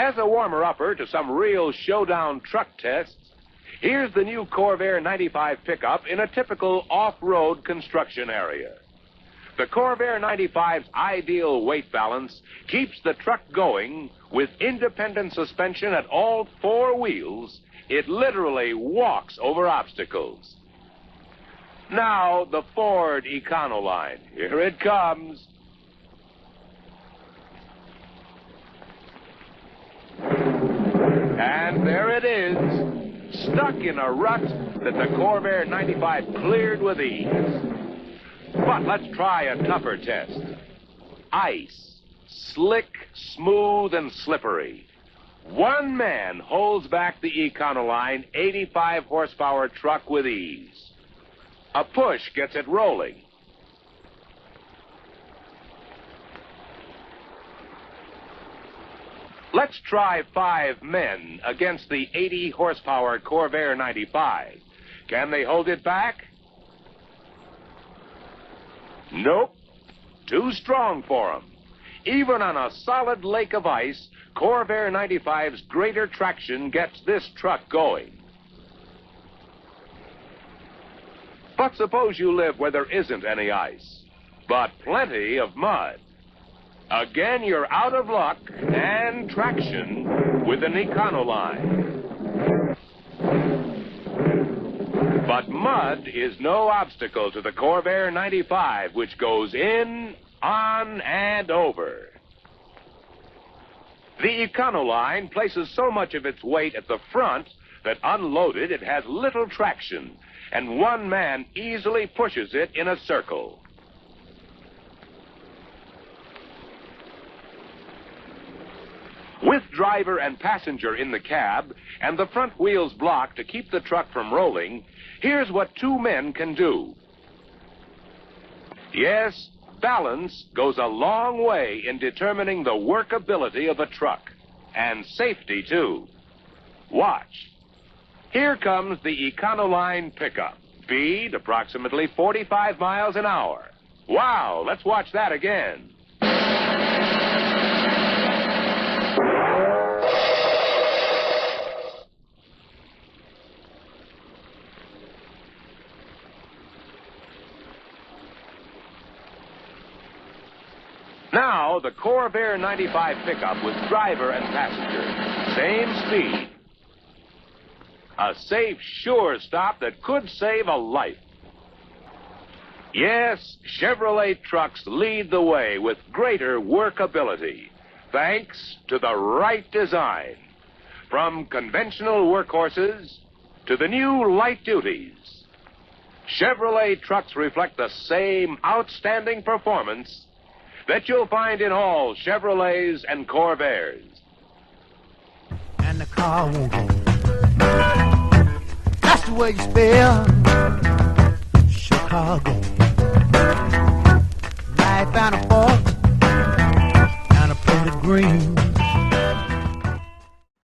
As a warmer-upper to some real showdown truck tests, here's the new Corvair 95 pickup in a typical off-road construction area. The Corvair 95's ideal weight balance keeps the truck going with independent suspension at all four wheels. It literally walks over obstacles. Now, the Ford Econoline. Here it comes. And there it is, stuck in a rut that the Corvair 95 cleared with ease. But let's try a tougher test. Ice, slick, smooth, and slippery. One man holds back the Econoline 85 horsepower truck with ease. A push gets it rolling. Let's try 5 men against the 80 horsepower Corvair 95. Can they hold it back? Nope. Too strong for them. Even on a solid lake of ice, Corvair 95's greater traction gets this truck going. But suppose you live where there isn't any ice, but plenty of mud. Again, you're out of luck and traction with an Econoline. But mud is no obstacle to the Corvair 95, which goes in, on, and over. The Econoline places so much of its weight at the front that unloaded it has little traction, and one man easily pushes it in a circle. With driver and passenger in the cab and the front wheels blocked to keep the truck from rolling, here's what 2 men can do. Yes, balance goes a long way in determining the workability of a truck, and safety, too. Watch. Here comes the Econoline pickup. Speed approximately 45 miles an hour. Wow, let's watch that again. Now, the Corvair 95 pickup with driver and passenger. Same speed. A safe, sure stop that could save a life. Yes, Chevrolet trucks lead the way with greater workability, thanks to the right design. From conventional workhorses to the new light duties, Chevrolet trucks reflect the same outstanding performance that you'll find in all Chevrolets and Corvairs. And the car won't go. That's the way you spell Chicago. Life and a fork and a plate of green.